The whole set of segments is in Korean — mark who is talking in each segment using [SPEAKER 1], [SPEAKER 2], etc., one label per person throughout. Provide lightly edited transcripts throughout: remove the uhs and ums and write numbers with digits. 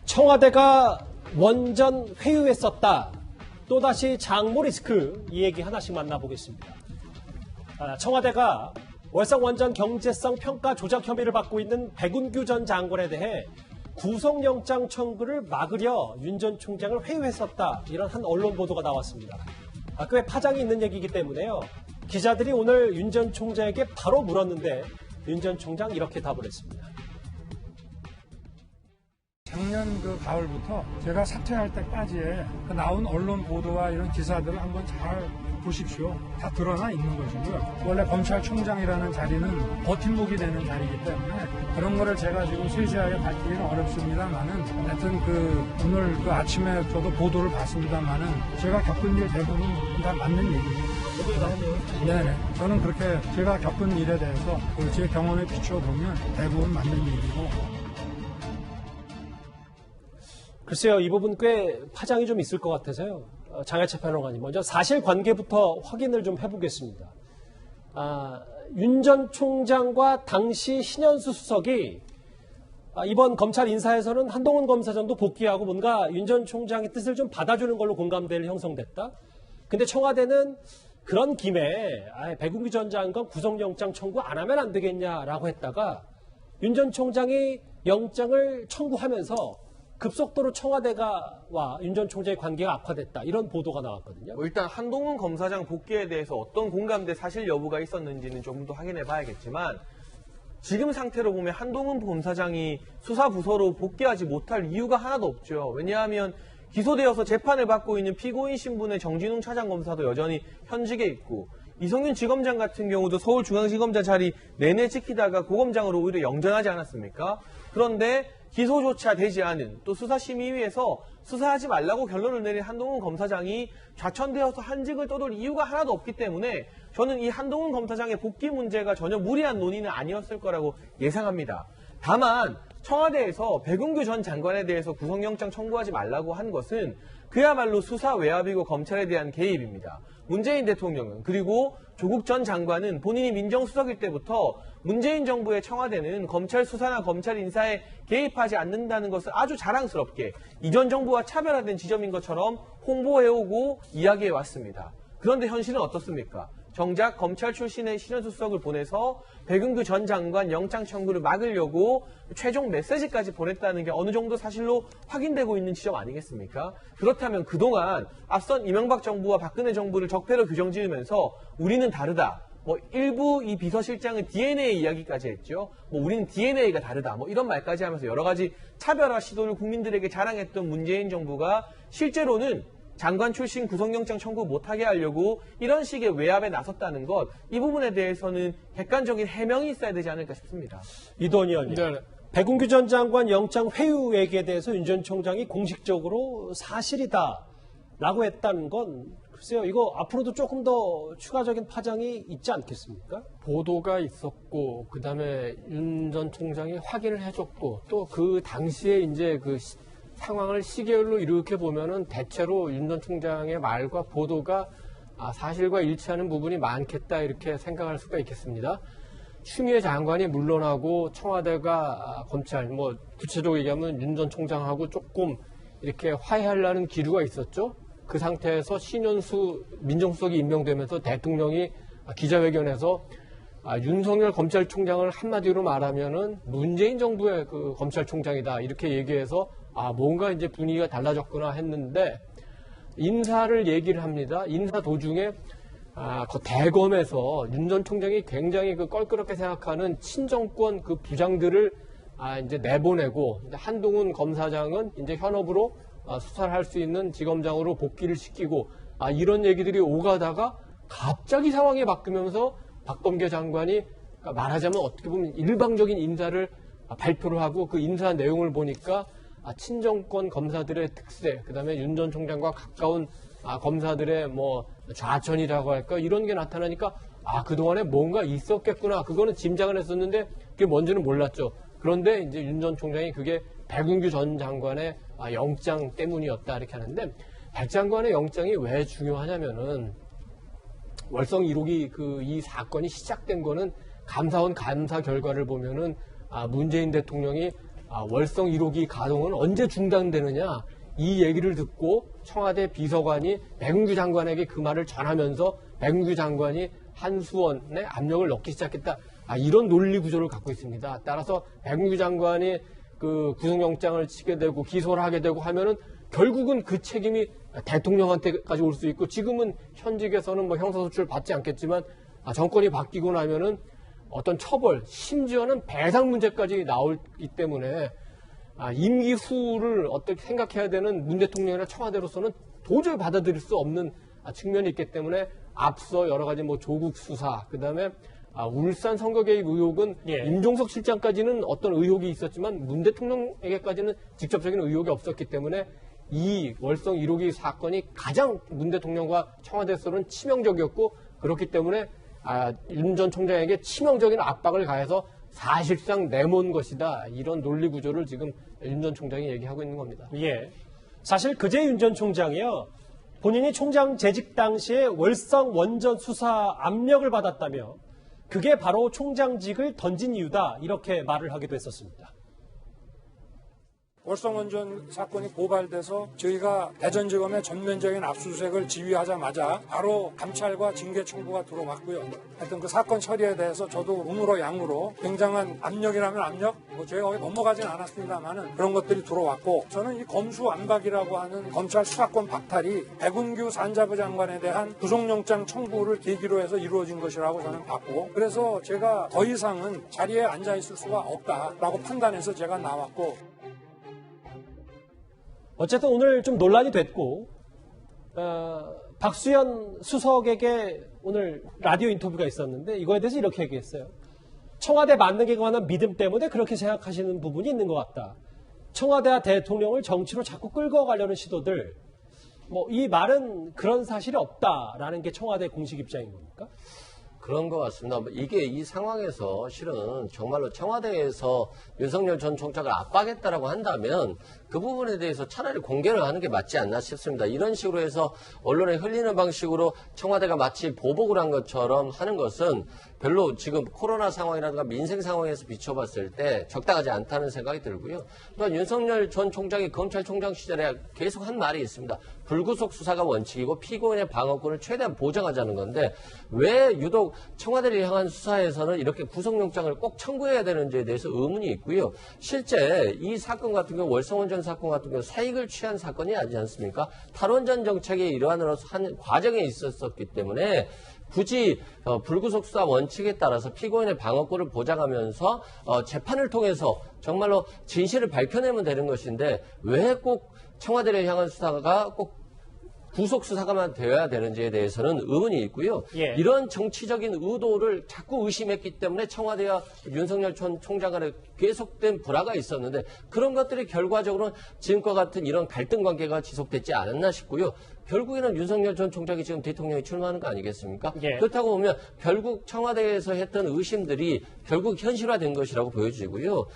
[SPEAKER 1] 청와대가 원전 회유했었다. 또다시 장모 리스크, 이 얘기 하나씩 만나보겠습니다. 청와대가 월성 원전 경제성 평가 조작 혐의를 받고 있는 백운규 전 장관에 대해 구속영장 청구를 막으려 윤 전 총장을 회유했었다. 이런 한 언론 보도가 나왔습니다. 꽤 파장이 있는 얘기이기 때문에요. 기자들이 오늘 윤 전 총장에게 바로 물었는데 윤 전 총장 이렇게 답을 했습니다.
[SPEAKER 2] 작년 그 가을부터 제가 사퇴할 때까지의 그 나온 언론 보도와 이런 기사들을 한번 잘 보십시오. 다 드러나 있는 것이고요. 원래 검찰총장이라는 자리는 버팀목이 되는 자리이기 때문에 그런 거를 제가 지금 세세하게 밝히기는 어렵습니다만은 하여튼 오늘 아침에 저도 보도를 봤습니다만은 제가 겪은 일 대부분 다 맞는 얘기입니다. 네네. 저는 그렇게 제가 겪은 일에 대해서 제 경험에 비춰보면 대부분 맞는 얘기고.
[SPEAKER 1] 글쎄요, 이 부분 꽤 파장이 좀 있을 것 같아서요. 장혜철 평론가님, 먼저 사실관계부터 확인을 좀 해보겠습니다. 윤 전 총장과 당시 신현수 수석이 이번 검찰 인사에서는 한동훈 검사장도 복귀하고 뭔가 윤 전 총장의 뜻을 좀 받아주는 걸로 공감대를 형성됐다. 근데 청와대는 그런 김에 백운규 전 장관 구속영장 청구 안 하면 안 되겠냐라고 했다가 윤 전 총장이 영장을 청구하면서 급속도로 청와대가와 윤 전 총장의 관계가 악화됐다. 이런 보도가 나왔거든요.
[SPEAKER 3] 일단 한동훈 검사장 복귀에 대해서 어떤 공감대 사실 여부가 있었는지는 조금 더 확인해 봐야겠지만 지금 상태로 보면 한동훈 검사장이 수사부서로 복귀하지 못할 이유가 하나도 없죠. 왜냐하면 기소되어서 재판을 받고 있는 피고인 신분의 정진웅 차장검사도 여전히 현직에 있고 이성윤 지검장 같은 경우도 서울중앙지검장 자리 내내 지키다가 고검장으로 오히려 영전하지 않았습니까? 그런데 기소조차 되지 않은 또 수사심의위에서 수사하지 말라고 결론을 내린 한동훈 검사장이 좌천되어서 한직을 떠돌 이유가 하나도 없기 때문에 저는 이 한동훈 검사장의 복귀 문제가 전혀 무리한 논의는 아니었을 거라고 예상합니다. 다만 청와대에서 백운규 전 장관에 대해서 구속영장 청구하지 말라고 한 것은 그야말로 수사 외압이고 검찰에 대한 개입입니다. 문재인 대통령은 그리고 조국 전 장관은 본인이 민정수석일 때부터 문재인 정부의 청와대는 검찰 수사나 검찰 인사에 개입하지 않는다는 것을 아주 자랑스럽게 이전 정부와 차별화된 지점인 것처럼 홍보해오고 이야기해왔습니다. 그런데 현실은 어떻습니까? 정작 검찰 출신의 신현수 수석을 보내서 백운규 전 장관 영장 청구를 막으려고 최종 메시지까지 보냈다는 게 어느 정도 사실로 확인되고 있는 지점 아니겠습니까? 그렇다면 그동안 앞선 이명박 정부와 박근혜 정부를 적폐로 규정지으면서 우리는 다르다. 일부 이 비서실장은 DNA 이야기까지 했죠. 우리는 DNA가 다르다. 이런 말까지 하면서 여러 가지 차별화 시도를 국민들에게 자랑했던 문재인 정부가 실제로는 장관 출신 구속영장 청구 못하게 하려고 이런 식의 외압에 나섰다는 것, 이 부분에 대해서는 객관적인 해명이 있어야 되지 않을까 싶습니다.
[SPEAKER 1] 이도원 의원님, 네. 백운규 전 장관 영장 회유 얘기에 대해서 윤 전 총장이 공식적으로 사실이다라고 했다는 건 글쎄요, 이거 앞으로도 조금 더 추가적인 파장이 있지 않겠습니까?
[SPEAKER 4] 보도가 있었고, 그 다음에 윤 전 총장이 확인을 해줬고, 또 그 당시에 이제 상황을 시계열로 이렇게 보면은 대체로 윤 전 총장의 말과 보도가 사실과 일치하는 부분이 많겠다 이렇게 생각할 수가 있겠습니다. 추미애 장관이 물러나고 청와대가 검찰, 구체적으로 얘기하면 윤 전 총장하고 조금 이렇게 화해하려는 기류가 있었죠. 그 상태에서 신현수 민정수석이 임명되면서 대통령이 기자회견에서 윤석열 검찰총장을 한마디로 말하면은 문재인 정부의 검찰총장이다 이렇게 얘기해서 뭔가 이제 분위기가 달라졌구나 했는데 인사를 얘기를 합니다. 인사 도중에 그 대검에서 윤 전 총장이 굉장히 껄끄럽게 생각하는 친정권 부장들을 이제 내보내고 한동훈 검사장은 이제 현업으로 수사를 할 수 있는 지검장으로 복귀를 시키고 이런 얘기들이 오가다가 갑자기 상황이 바뀌면서 박범계 장관이 말하자면 어떻게 보면 일방적인 인사를 발표를 하고 그 인사 내용을 보니까 친정권 검사들의 특세, 그 다음에 윤 전 총장과 가까운 검사들의 좌천이라고 할까 이런 게 나타나니까 그동안에 뭔가 있었겠구나. 그거는 짐작을 했었는데 그게 뭔지는 몰랐죠. 그런데 이제 윤 전 총장이 그게 백운규 전 장관의 영장 때문이었다 이렇게 하는데 백 장관의 영장이 왜 중요하냐면은 월성 1호기 이 사건이 시작된 거는 감사원 감사 결과를 보면은 문재인 대통령이 월성 1호기 가동은 언제 중단되느냐 이 얘기를 듣고 청와대 비서관이 백운규 장관에게 그 말을 전하면서 백운규 장관이 한수원에 압력을 넣기 시작했다. 이런 논리 구조를 갖고 있습니다. 따라서 백운규 장관이 그 구속영장을 치게 되고 기소를 하게 되고 하면은 결국은 그 책임이 대통령한테까지 올 수 있고 지금은 현직에서는 뭐 형사소추를 받지 않겠지만 정권이 바뀌고 나면은 어떤 처벌 심지어는 배상 문제까지 나오기 때문에 임기 후를 어떻게 생각해야 되는 문 대통령이나 청와대로서는 도저히 받아들일 수 없는 측면이 있기 때문에 앞서 여러 가지 뭐 조국 수사, 그다음에 울산 선거 개입 의혹은 임종석 실장까지는 어떤 의혹이 있었지만 문 대통령에게까지는 직접적인 의혹이 없었기 때문에 이 월성 1호기 사건이 가장 문 대통령과 청와대에서는 치명적이었고 그렇기 때문에 윤 전 총장에게 치명적인 압박을 가해서 사실상 내몬 것이다. 이런 논리 구조를 지금 윤 전 총장이 얘기하고 있는 겁니다.
[SPEAKER 1] 예. 사실 그제 윤 전 총장이요. 본인이 총장 재직 당시에 월성 원전 수사 압력을 받았다며 그게 바로 총장직을 던진 이유다. 이렇게 말을 하기도 했었습니다.
[SPEAKER 2] 월성원전 사건이 고발돼서 저희가 대전지검의 전면적인 압수수색을 지휘하자마자 바로 감찰과 징계 청구가 들어왔고요. 하여튼 그 사건 처리에 대해서 저도 음으로 양으로 굉장한 압력이라면 압력, 저희가 거기 넘어가진 않았습니다만은 그런 것들이 들어왔고 저는 이 검수완박이라고 하는 검찰 수사권 박탈이 백운규 산자부 장관에 대한 구속영장 청구를 계기로 해서 이루어진 것이라고 저는 봤고 그래서 제가 더 이상은 자리에 앉아 있을 수가 없다라고 판단해서 제가 나왔고
[SPEAKER 1] 어쨌든 오늘 좀 논란이 됐고 박수현 수석에게 오늘 라디오 인터뷰가 있었는데 이거에 대해서 이렇게 얘기했어요. 청와대 만능에 관한 믿음 때문에 그렇게 생각하시는 부분이 있는 것 같다. 청와대와 대통령을 정치로 자꾸 끌고 가려는 시도들 이 말은 그런 사실이 없다라는 게 청와대 공식 입장인 겁니까?
[SPEAKER 5] 그런 것 같습니다. 이게 이 상황에서 실은 정말로 청와대에서 윤석열 전 총장을 압박했다라고 한다면 그 부분에 대해서 차라리 공개를 하는 게 맞지 않나 싶습니다. 이런 식으로 해서 언론에 흘리는 방식으로 청와대가 마치 보복을 한 것처럼 하는 것은 별로 지금 코로나 상황이라든가 민생 상황에서 비춰봤을 때 적당하지 않다는 생각이 들고요. 또한 윤석열 전 총장이 검찰총장 시절에 계속 한 말이 있습니다. 불구속 수사가 원칙이고 피고인의 방어권을 최대한 보장하자는 건데 왜 유독 청와대를 향한 수사에서는 이렇게 구속영장을 꼭 청구해야 되는지에 대해서 의문이 있고요. 실제 이 사건 같은 경우 월성원전 사건 같은 경우 사익을 취한 사건이 아니지 않습니까? 탈원전 정책의 일환으로서 한 과정에 있었기 때문에 굳이 불구속 수사 원칙에 따라서 피고인의 방어권을 보장하면서 재판을 통해서 정말로 진실을 밝혀내면 되는 것인데 왜 꼭 청와대를 향한 수사가 꼭 구속 수사가만 되어야 되는지에 대해서는 의문이 있고요. 이런 정치적인 의도를 자꾸 의심했기 때문에 청와대와 윤석열 전 총장 간에 계속된 불화가 있었는데 그런 것들이 결과적으로는 지금과 같은 이런 갈등 관계가 지속됐지 않았나 싶고요. 결국에는 윤석열 전 총장이 지금 대통령이 출마하는 거 아니겠습니까? 그렇다고 보면 결국 청와대에서 했던 의심들이 결국 현실화된 것이라고 보여지고요.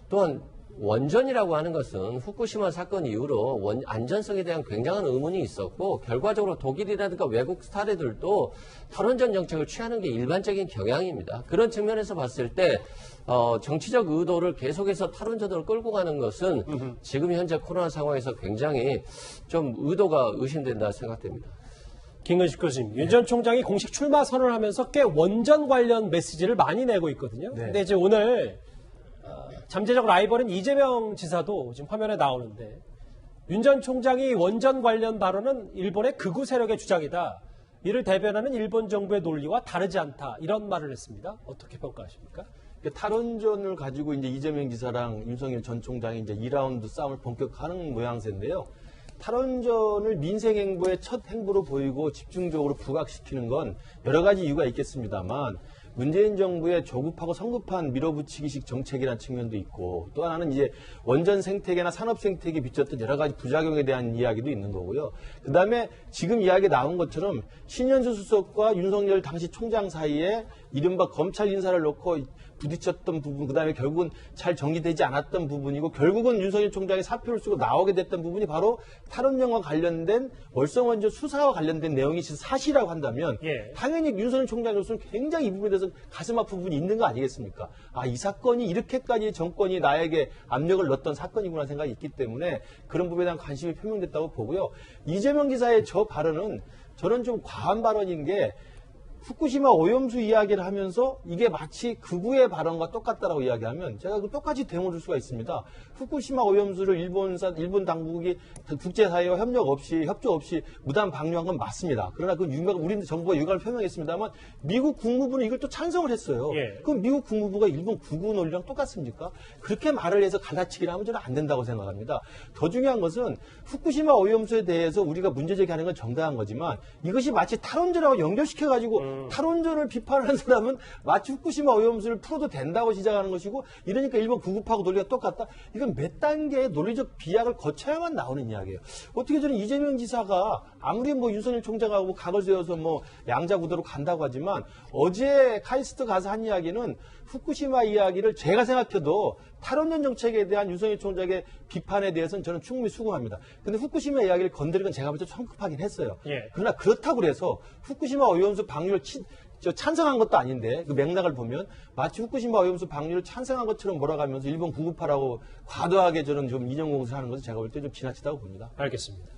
[SPEAKER 5] 또한 원전이라고 하는 것은 후쿠시마 사건 이후로 안전성에 대한 굉장한 의문이 있었고 결과적으로 독일이라든가 외국 사례들도 탈원전 정책을 취하는 게 일반적인 경향입니다. 그런 측면에서 봤을 때 정치적 의도를 계속해서 탈원전으로 끌고 가는 것은 지금 현재 코로나 상황에서 굉장히 좀 의도가 의심된다 생각됩니다.
[SPEAKER 1] 김근식 교수님, 윤 전 총장이 공식 출마 선언을 하면서 꽤 원전 관련 메시지를 많이 내고 있거든요. 근데 이제 오늘 잠재적 라이벌인 이재명 지사도 지금 화면에 나오는데 윤 전 총장이 원전 관련 발언은 일본의 극우 세력의 주장이다. 이를 대변하는 일본 정부의 논리와 다르지 않다. 이런 말을 했습니다. 어떻게 평가하십니까?
[SPEAKER 6] 탈원전을 가지고 이제 이재명 지사랑 윤석열 전 총장이 이제 2라운드 싸움을 본격화하는 모양새인데요. 탈원전을 민생 행보의 첫 행보로 보이고 집중적으로 부각시키는 건 여러 가지 이유가 있겠습니다만 문재인 정부의 조급하고 성급한 밀어붙이기식 정책이라는 측면도 있고 또 하나는 이제 원전 생태계나 산업 생태계에 비쳤던 여러 가지 부작용에 대한 이야기도 있는 거고요. 그다음에 지금 이야기 나온 것처럼 신현수 수석과 윤석열 당시 총장 사이에 이른바 검찰 인사를 놓고 부딪혔던 부분, 그다음에 결국은 잘 정리되지 않았던 부분이고 결국은 윤석열 총장이 사표를 쓰고 나오게 됐던 부분이 바로 탈원전과 관련된 월성원전 수사와 관련된 내용이 사실이라고 한다면
[SPEAKER 1] 예.
[SPEAKER 6] 당연히 윤석열 총장으로서는 굉장히 이 부분에 대해서 가슴 아픈 부분이 있는 거 아니겠습니까? 아, 이 사건이 이렇게까지 정권이 나에게 압력을 넣었던 사건이구나 생각이 있기 때문에 그런 부분에 대한 관심이 표명됐다고 보고요. 이재명 기사의 저 발언은 저는 좀 과한 발언인 게 후쿠시마 오염수 이야기를 하면서 이게 마치 극우의 발언과 똑같다라고 이야기하면 제가 그 똑같이 대응을 수가 있습니다. 후쿠시마 오염수를 일본 당국이 국제사회와 협조 없이 무단 방류한 건 맞습니다. 그러나 그 우리 정부가 유감을 표명했습니다만 미국 국무부는 이걸 또 찬성을 했어요.
[SPEAKER 1] 예.
[SPEAKER 6] 그럼 미국 국무부가 일본 극우 논리랑 똑같습니까? 그렇게 말을 해서 갈라치기를 하면 저는 안 된다고 생각합니다. 더 중요한 것은 후쿠시마 오염수에 대해서 우리가 문제제기하는 건 정당한 거지만 이것이 마치 탈원전하고 연결시켜가지고 탈원전을 비판하는 사람은 마치 후쿠시마 오염수를 풀어도 된다고 시작하는 것이고 이러니까 일본 구급하고 논리가 똑같다. 이건 몇 단계의 논리적 비약을 거쳐야만 나오는 이야기예요. 어떻게 저는 이재명 지사가 아무리 뭐 윤석열 총장하고 각을 세워서 뭐 양자구도로 간다고 하지만 어제 카이스트 가서 한 이야기는 후쿠시마 이야기를 제가 생각해도 탈원전 정책에 대한 윤석열 총장의 비판에 대해서는 저는 충분히 수긍합니다. 근데 후쿠시마 이야기를 건드리는 건 제가 볼 때 성급하긴 했어요.
[SPEAKER 1] 예.
[SPEAKER 6] 그러나 그렇다고 해서 후쿠시마 오염수 방류를 찬성한 것도 아닌데 그 맥락을 보면 마치 후쿠시마 오염수 방류를 찬성한 것처럼 몰아가면서 일본 구급하라고 과도하게 저는 좀 인용공세를 하는 것은 제가 볼 때 좀 지나치다고 봅니다.
[SPEAKER 1] 알겠습니다.